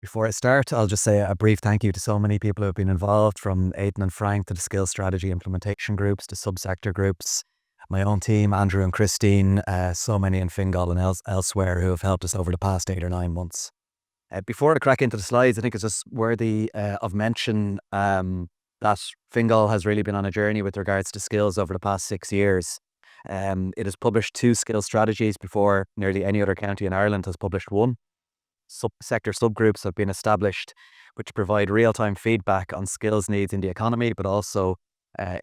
Before I start, I'll just say a brief thank you to so many people who have been involved, from Aidan and Frank to the skills strategy implementation groups to subsector groups, my own team, Andrew and Christine, so many in Fingal and elsewhere who have helped us over the past 8 or 9 months. Before I crack into the slides, I think it's just worthy of mention that Fingal has really been on a journey with regards to skills over the past 6 years. It has published 2 skills strategies before nearly any other county in Ireland has published one. Sector subgroups have been established which provide real-time feedback on skills needs in the economy, but also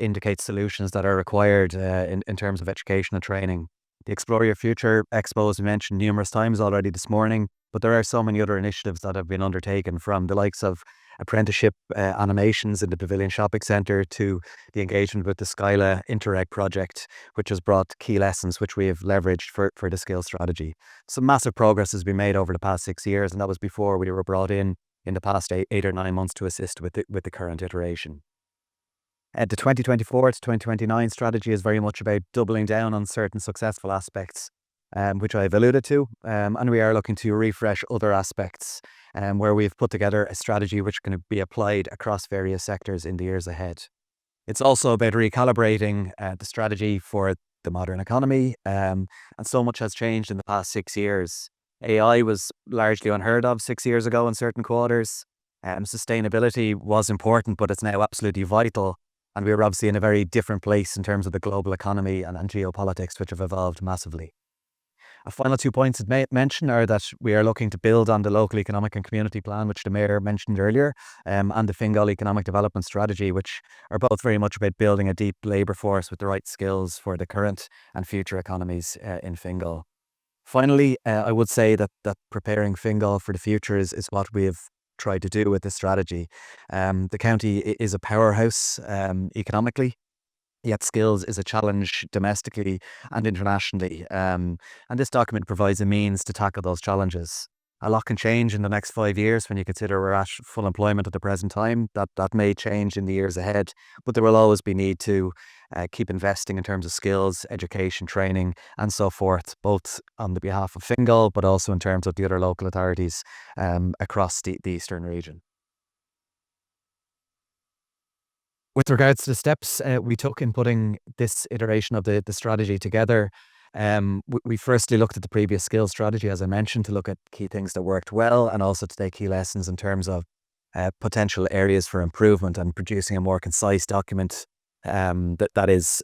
indicate solutions that are required in terms of education and training. The Explore Your Future Expo has been mentioned numerous times already this morning, but there are so many other initiatives that have been undertaken, from the likes of apprenticeship animations in the Pavilion Shopping Centre to the engagement with the Skyla Interreg project, which has brought key lessons which we have leveraged for the skills strategy. Some massive progress has been made over the past 6 years, and that was before we were brought in the past 8 or 9 months to assist with the current iteration. The 2024 to 2029 strategy is very much about doubling down on certain successful aspects, which I've alluded to, and we are looking to refresh other aspects where we've put together a strategy which can be applied across various sectors in the years ahead. It's also about recalibrating the strategy for the modern economy, and so much has changed in the past 6 years. AI was largely unheard of 6 years ago in certain quarters. Sustainability was important, but it's now absolutely vital. And we're obviously in a very different place in terms of the global economy and geopolitics, which have evolved massively. A final 2 points to mention are that we are looking to build on the local economic and community plan, which the Mayor mentioned earlier, and the Fingal economic development strategy, which are both very much about building a deep labour force with the right skills for the current and future economies in Fingal. Finally, I would say that preparing Fingal for the future is what we have tried to do with this strategy. The county is a powerhouse economically, yet skills is a challenge domestically and internationally. And this document provides a means to tackle those challenges. A lot can change in the next 5 years when you consider we're at full employment at the present time. That may change in the years ahead, but there will always be need to keep investing in terms of skills, education, training, and so forth, both on the behalf of Fingal, but also in terms of the other local authorities across the eastern region. With regards to the steps we took in putting this iteration of the strategy together, we firstly looked at the previous skills strategy, as I mentioned, to look at key things that worked well and also to take key lessons in terms of potential areas for improvement, and producing a more concise document that is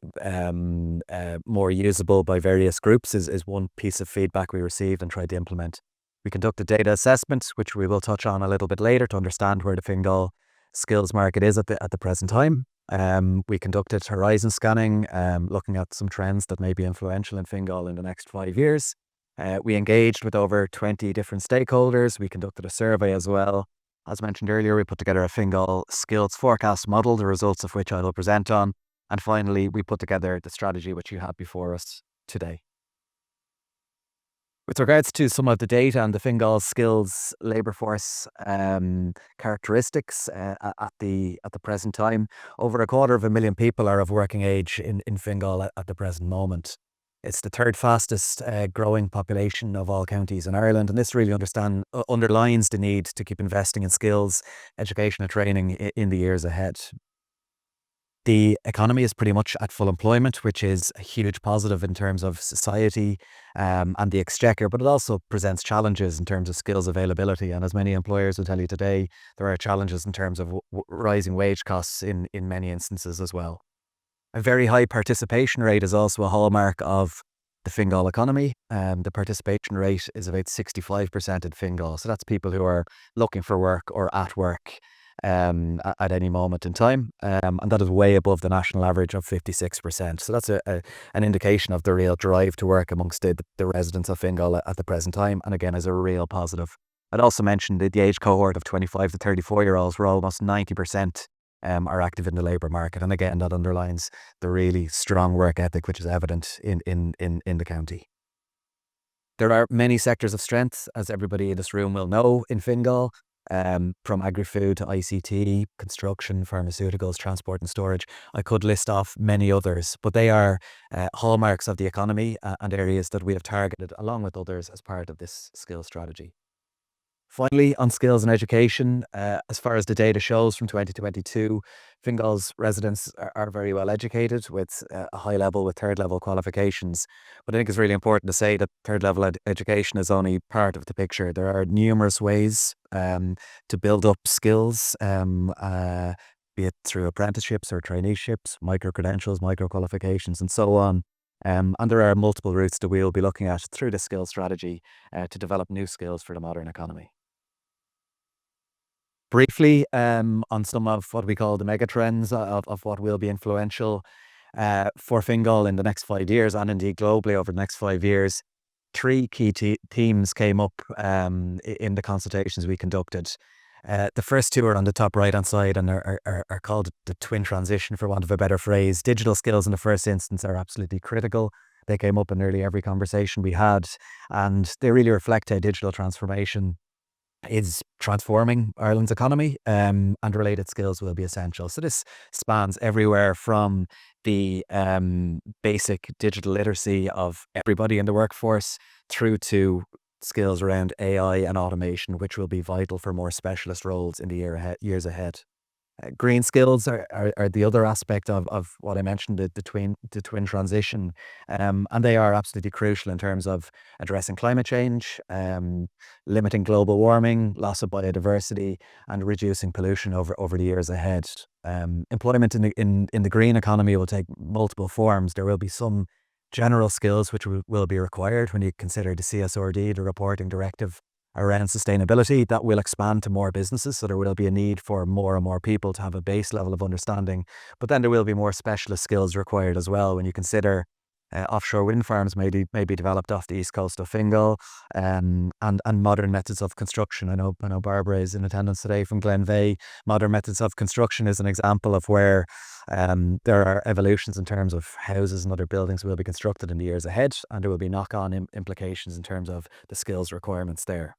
more usable by various groups is one piece of feedback we received and tried to implement. We conducted data assessment, which we will touch on a little bit later, to understand where the Fingal skills market is at the present time. We conducted horizon scanning, looking at some trends that may be influential in Fingal in the next 5 years. We engaged with over 20 different stakeholders. We conducted a survey as well. As mentioned earlier, we put together a Fingal skills forecast model, the results of which I will present on. And finally, we put together the strategy which you have before us today. With regards to some of the data and the Fingal skills labour force characteristics at the present time, over 250,000 people are of working age in Fingal at the present moment. It's the third fastest growing population of all counties in Ireland, and this really underlines the need to keep investing in skills, education and training in the years ahead. The economy is pretty much at full employment, which is a huge positive in terms of society and the exchequer, but it also presents challenges in terms of skills availability. And as many employers will tell you today, there are challenges in terms of rising wage costs in many instances as well. A very high participation rate is also a hallmark of the Fingal economy. The participation rate is about 65% in Fingal. So that's people who are looking for work or at work at any moment in time. And that is way above the national average of 56%. So that's an indication of the real drive to work amongst the residents of Fingal at the present time. And again, is a real positive. I'd also mention that the age cohort of 25 to 34-year-olds, where almost 90% are active in the labour market. And again, that underlines the really strong work ethic which is evident in the county. There are many sectors of strength, as everybody in this room will know, in Fingal, from agri-food to ICT, construction, pharmaceuticals, transport and storage. I could list off many others, but they are hallmarks of the economy and areas that we have targeted along with others as part of this skills strategy. Finally, on skills and education, as far as the data shows from 2022, Fingal's residents are very well educated with a high level with third level qualifications. But I think it's really important to say that third level education is only part of the picture. There are numerous ways to build up skills, be it through apprenticeships or traineeships, micro credentials, micro qualifications, and so on. And there are multiple routes that we'll be looking at through the skills strategy to develop new skills for the modern economy. Briefly, on some of what we call the mega trends of what will be influential for Fingal in the next 5 years, and indeed globally over the next 5 years. Three key themes came up in the consultations we conducted. The first two are on the top right-hand side and are called the twin transition, for want of a better phrase. Digital skills in the first instance are absolutely critical. They came up in nearly every conversation we had, and they really reflect how digital transformation is transforming Ireland's economy, and related skills will be essential. So this spans everywhere from the basic digital literacy of everybody in the workforce through to skills around AI and automation, which will be vital for more specialist roles in the years ahead. Green skills are the other aspect of what I mentioned, the twin transition. And they are absolutely crucial in terms of addressing climate change, limiting global warming, loss of biodiversity, and reducing pollution over the years ahead. Employment in the green economy will take multiple forms. There will be some general skills which will be required when you consider the CSRD, the reporting directive around sustainability. That will expand to more businesses, so there will be a need for more and more people to have a base level of understanding. But then there will be more specialist skills required as well when you consider offshore wind farms may be developed off the east coast of Fingal, and modern methods of construction. I know Barbara is in attendance today from Glenveigh. Modern methods of construction is an example of where there are evolutions in terms of houses and other buildings will be constructed in the years ahead, and there will be knock-on implications in terms of the skills requirements there.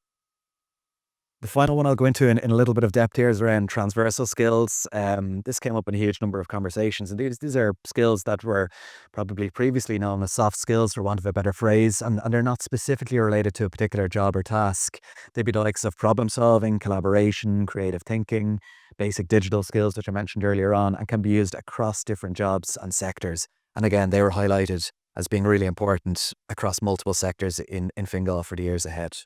The final one I'll go into in a little bit of depth here is around transversal skills. This came up in a huge number of conversations, and these are skills that were probably previously known as soft skills, for want of a better phrase, and they're not specifically related to a particular job or task. They'd be the likes of problem solving, collaboration, creative thinking, basic digital skills, which I mentioned earlier on, and can be used across different jobs and sectors. And again, they were highlighted as being really important across multiple sectors in Fingal for the years ahead.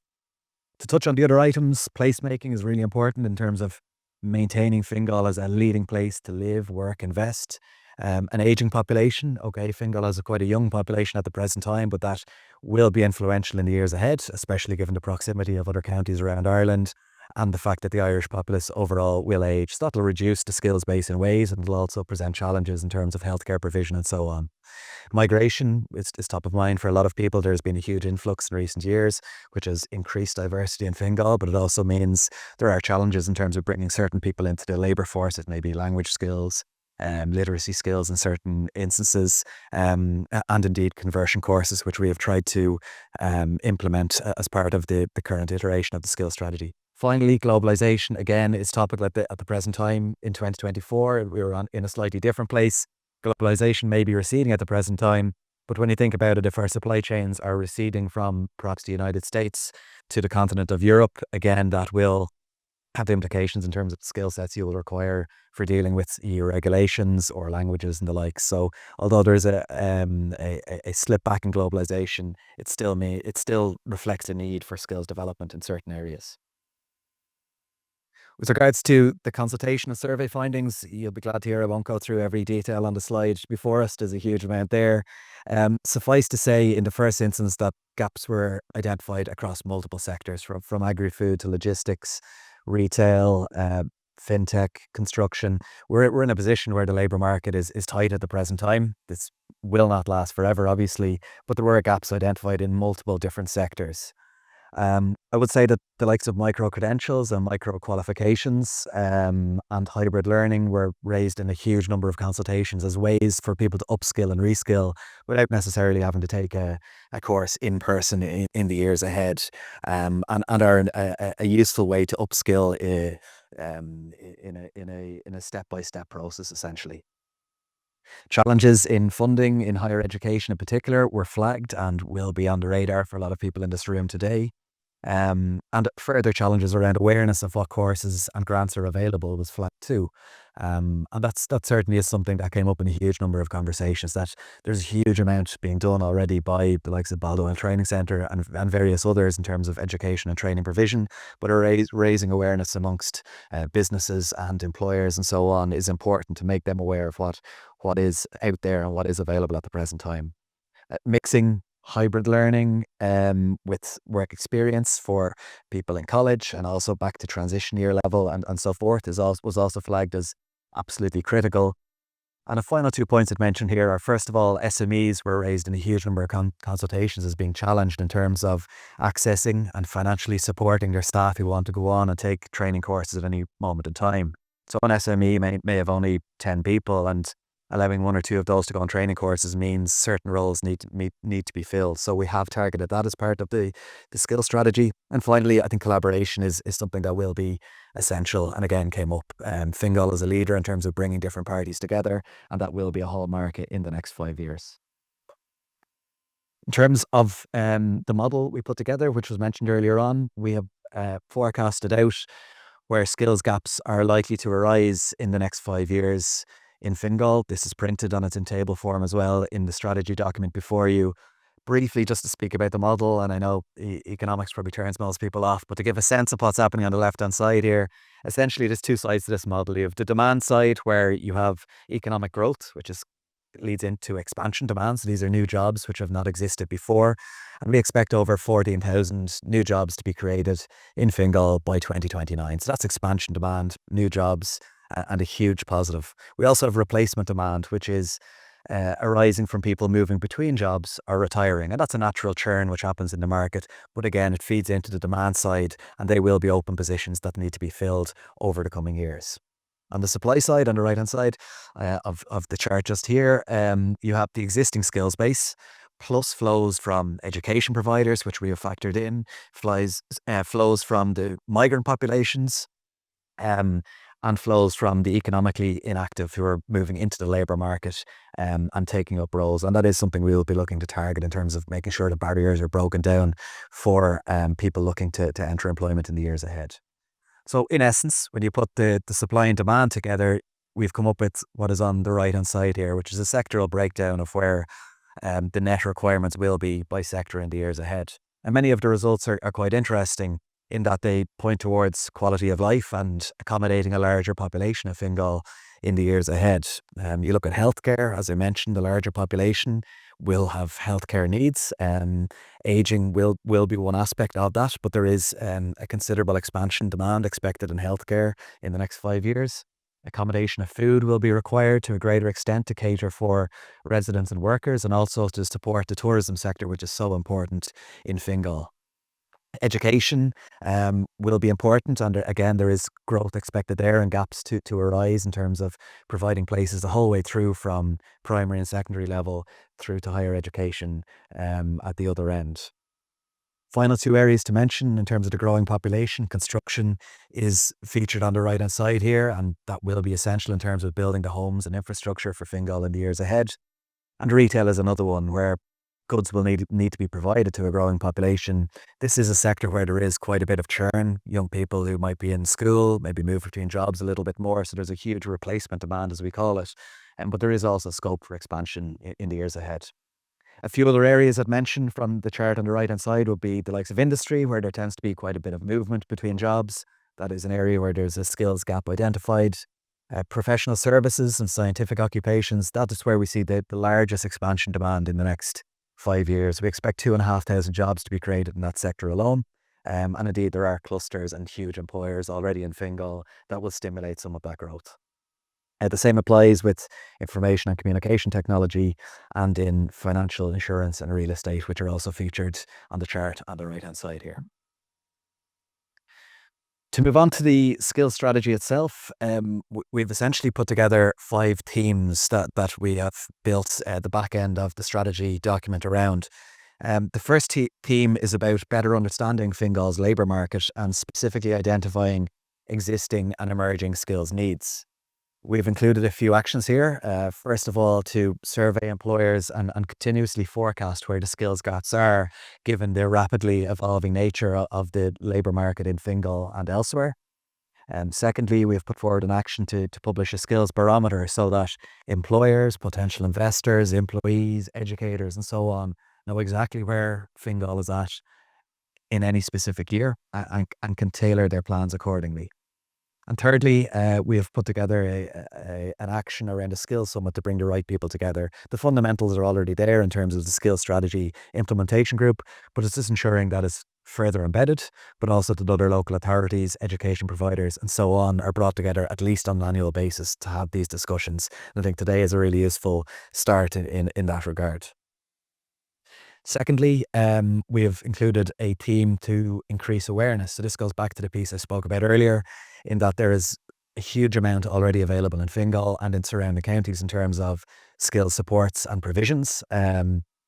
To touch on the other items, placemaking is really important in terms of maintaining Fingal as a leading place to live, work, invest. An ageing population. Okay, Fingal has quite a young population at the present time, but that will be influential in the years ahead, especially given the proximity of other counties around Ireland and the fact that the Irish populace overall will age. So that'll reduce the skills base in ways, and it'll also present challenges in terms of healthcare provision and so on. Migration is top of mind for a lot of people. There's been a huge influx in recent years, which has increased diversity in Fingal, but it also means there are challenges in terms of bringing certain people into the labour force. It may be language skills, literacy skills in certain instances, and indeed conversion courses, which we have tried to implement as part of the current iteration of the skills strategy. Finally, globalisation, again, is topical at the present time. In 2024, we were in a slightly different place. Globalisation may be receding at the present time, but when you think about it, if our supply chains are receding from perhaps the United States to the continent of Europe, again, that will have implications in terms of the skill sets you will require for dealing with EU regulations or languages and the like. So although there's a slip back in globalisation, it still reflects a need for skills development in certain areas. With regards to the consultation and survey findings, you'll be glad to hear I won't go through every detail on the slide before us. There's a huge amount there. Suffice to say, in the first instance, that gaps were identified across multiple sectors, from agri-food to logistics, retail, fintech, construction. We're in a position where the labour market is tight at the present time. This will not last forever, obviously, but there were gaps identified in multiple different sectors. I would say that the likes of micro-credentials and micro-qualifications and hybrid learning were raised in a huge number of consultations as ways for people to upskill and reskill without necessarily having to take a course in person in the years ahead, and are a useful way to upskill in a step-by-step process, essentially. Challenges in funding in higher education in particular were flagged and will be on the radar for a lot of people in this room today. And further challenges around awareness of what courses and grants are available was flagged too. And that certainly is something that came up in a huge number of conversations, that there's a huge amount being done already by the likes of Baldoyle Training Centre and various others in terms of education and training provision, but raising awareness amongst businesses and employers and so on is important to make them aware of what is out there and what is available at the present time. Mixing hybrid learning with work experience for people in college and also back to transition year level and so forth was also flagged as absolutely critical. And the final 2 points I'd mention here are, first of all, SMEs were raised in a huge number of consultations as being challenged in terms of accessing and financially supporting their staff who want to go on and take training courses at any moment in time. So an SME may have only 10 people, and allowing 1 or 2 of those to go on training courses means certain roles need to be filled. So we have targeted that as part of the skill strategy. And finally, I think collaboration is something that will be essential, and again came up. Fingal is a leader in terms of bringing different parties together, and that will be a hallmark in the next 5 years. In terms of the model we put together, which was mentioned earlier on, we have forecasted out where skills gaps are likely to arise in the next 5 years in Fingal. This is printed on its in table form as well in the strategy document before you. Briefly, just to speak about the model, and I know economics probably turns most people off, but to give a sense of what's happening on the left-hand side here, essentially there's 2 sides to this model. You have the demand side, where you have economic growth, which leads into expansion demands. These are new jobs which have not existed before, and we expect over 14,000 new jobs to be created in Fingal by 2029. So that's expansion demand, new jobs, and a huge positive. We also have replacement demand, which is arising from people moving between jobs or retiring, and that's a natural churn which happens in the market, but again it feeds into the demand side, and they will be open positions that need to be filled over the coming years. On the supply side, on the right hand side of the chart just here, you have the existing skills base plus flows from education providers, which we have factored in, flows from the migrant populations, and flows from the economically inactive who are moving into the labour market and taking up roles. And that is something we will be looking to target in terms of making sure the barriers are broken down for people looking to enter employment in the years ahead. So in essence, when you put the supply and demand together, we've come up with what is on the right hand side here, which is a sectoral breakdown of where the net requirements will be by sector in the years ahead. And many of the results are quite interesting in that they point towards quality of life and accommodating a larger population of Fingal in the years ahead. You look at healthcare, as I mentioned, the larger population will have healthcare needs. Ageing will be one aspect of that, but there is a considerable expansion demand expected in healthcare in the next 5 years. Accommodation of food will be required to a greater extent to cater for residents and workers, and also to support the tourism sector, which is so important in Fingal. Education will be important, and again there is growth expected there and gaps to arise in terms of providing places the whole way through from primary and secondary level through to higher education at the other end. Final 2 areas to mention in terms of the growing population: construction is featured on the right hand side here, and that will be essential in terms of building the homes and infrastructure for Fingal in the years ahead. And retail is another one where goods will need to be provided to a growing population. This is a sector where there is quite a bit of churn. Young people who might be in school, maybe move between jobs a little bit more. So there's a huge replacement demand, as we call it. But there is also scope for expansion in the years ahead. A few other areas I'd mention from the chart on the right hand side would be the likes of industry, where there tends to be quite a bit of movement between jobs. That is an area where there's a skills gap identified. Professional services and scientific occupations, that is where we see the largest expansion demand in the next 5 years. We expect 2,500 jobs to be created in that sector alone. And indeed, there are clusters and huge employers already in Fingal that will stimulate some of that growth. The same applies with information and communication technology and in financial insurance and real estate, which are also featured on the chart on the right-hand side here. To move on to the skills strategy itself, we've essentially put together 5 themes that we have built the back end of the strategy document around. The first theme is about better understanding Fingal's labour market and specifically identifying existing and emerging skills needs. We've included a few actions here. First of all, to survey employers and continuously forecast where the skills gaps are, given the rapidly evolving nature of the labour market in Fingal and elsewhere. Secondly, we've put forward an action to publish a skills barometer so that employers, potential investors, employees, educators, and so on know exactly where Fingal is at in any specific year and can tailor their plans accordingly. And thirdly, we have put together an action around a skills summit to bring the right people together. The fundamentals are already there in terms of the skills strategy implementation group, but it's just ensuring that it's further embedded, but also that other local authorities, education providers, and so on are brought together at least on an annual basis to have these discussions. And I think today is a really useful start in that regard. Secondly, we have included a theme to increase awareness. So this goes back to the piece I spoke about earlier, in that there is a huge amount already available in Fingal and in surrounding counties in terms of skills supports and provisions.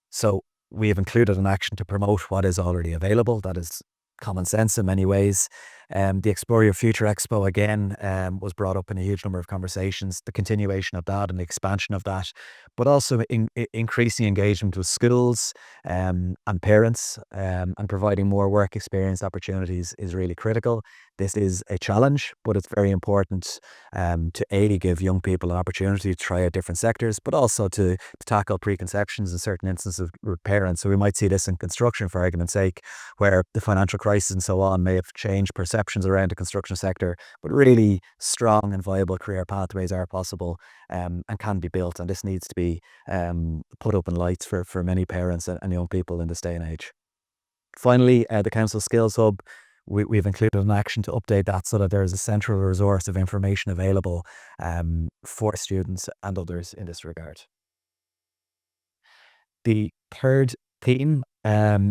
So we have included an action to promote what is already available. That is common sense in many ways. The Explore Your Future Expo again was brought up in a huge number of conversations, the continuation of that and the expansion of that, but also increasing engagement with schools and parents and providing more work experience opportunities is really critical. This is a challenge, but it's very important to A, give young people an opportunity to try out different sectors, but also to tackle preconceptions in certain instances with parents. So we might see this in construction, for argument's sake, where the financial crisis and so on may have changed perceptions around the construction sector, but really strong and viable career pathways are possible and can be built. And this needs to be put up in lights for many parents and young people in this day and age. Finally, the Council Skills Hub, we've included an action to update that so that there is a central resource of information available for students and others in this regard. The third theme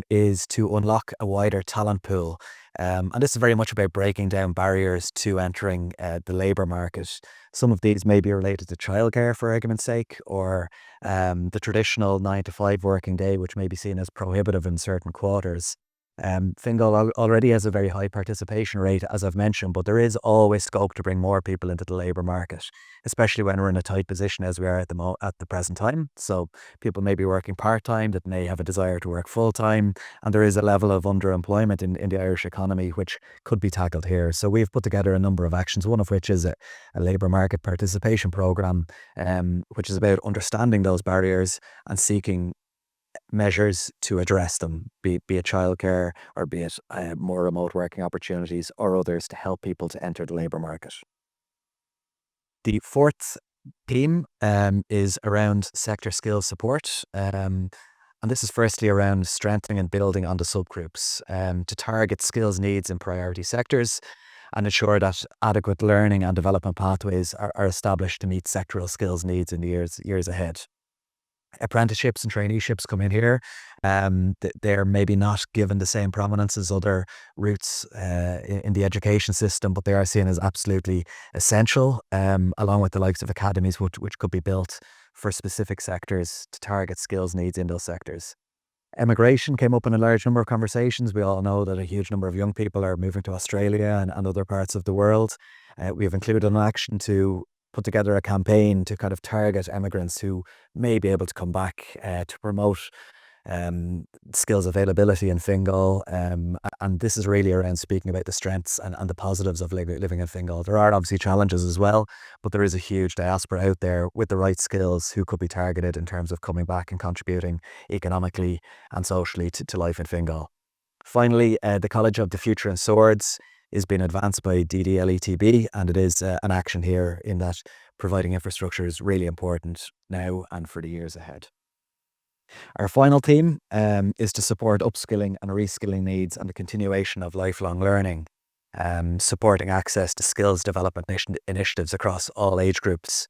is to unlock a wider talent pool. And this is very much about breaking down barriers to entering the labour market. Some of these may be related to childcare, for argument's sake, or the traditional 9 to 5 working day, which may be seen as prohibitive in certain quarters. Fingal already has a very high participation rate, as I've mentioned, but there is always scope to bring more people into the labour market, especially when we're in a tight position as we are at the present time. So people may be working part-time that may have a desire to work full-time, and there is a level of underemployment in the Irish economy which could be tackled here. So we've put together a number of actions, one of which is a labour market participation programme, which is about understanding those barriers and seeking measures to address them, be it childcare or be it more remote working opportunities or others to help people to enter the labour market. The fourth theme is around sector skills support. And this is firstly around strengthening and building on the subgroups to target skills needs in priority sectors and ensure that adequate learning and development pathways are established to meet sectoral skills needs in the years ahead. Apprenticeships and traineeships come in here. They're maybe not given the same prominence as other routes in the education system, but they are seen as absolutely essential, along with the likes of academies which could be built for specific sectors to target skills needs in those sectors. Immigration came up in a large number of conversations. We all know that a huge number of young people are moving to Australia and other parts of the world. We have included an action to put together a campaign to kind of target emigrants who may be able to come back to promote skills availability in Fingal. And this is really around speaking about the strengths and the positives of living in Fingal. There are obviously challenges as well, but there is a huge diaspora out there with the right skills who could be targeted in terms of coming back and contributing economically and socially to life in Fingal. Finally, the College of the Future and Swords is being advanced by DDLETB, and it is an action here in that providing infrastructure is really important now and for the years ahead. Our final theme is to support upskilling and reskilling needs and the continuation of lifelong learning, supporting access to skills development initiatives across all age groups.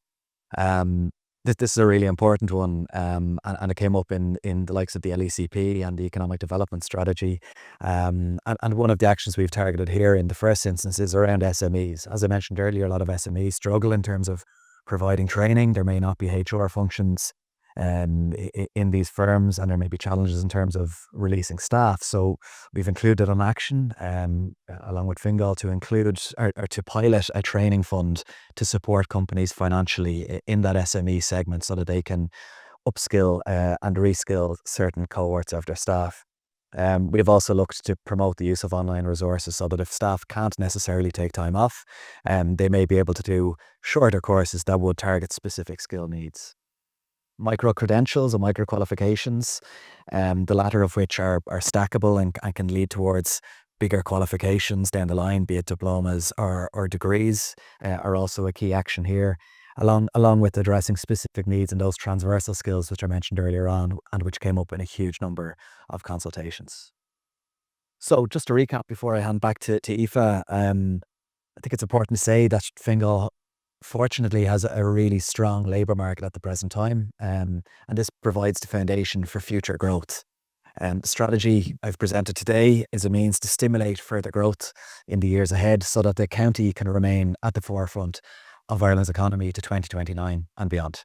This is a really important one, and it came up in the likes of the LECP and the Economic Development Strategy. And one of the actions we've targeted here in the first instance is around SMEs. As I mentioned earlier, a lot of SMEs struggle in terms of providing training. There may not be HR functions in these firms, and there may be challenges in terms of releasing staff. So we've included an action along with Fingal to include or to pilot a training fund to support companies financially in that SME segment so that they can upskill and reskill certain cohorts of their staff. We've also looked to promote the use of online resources so that if staff can't necessarily take time off, they may be able to do shorter courses that would target specific skill needs. Micro-credentials or micro-qualifications, the latter of which are stackable and can lead towards bigger qualifications down the line, be it diplomas or degrees, are also a key action here, along with addressing specific needs and those transversal skills which I mentioned earlier on and which came up in a huge number of consultations. So just to recap before I hand back to Aoife, I think it's important to say that Fingal fortunately has a really strong labour market at the present time, and this provides the foundation for future growth. The strategy I've presented today is a means to stimulate further growth in the years ahead so that the county can remain at the forefront of Ireland's economy to 2029 and beyond.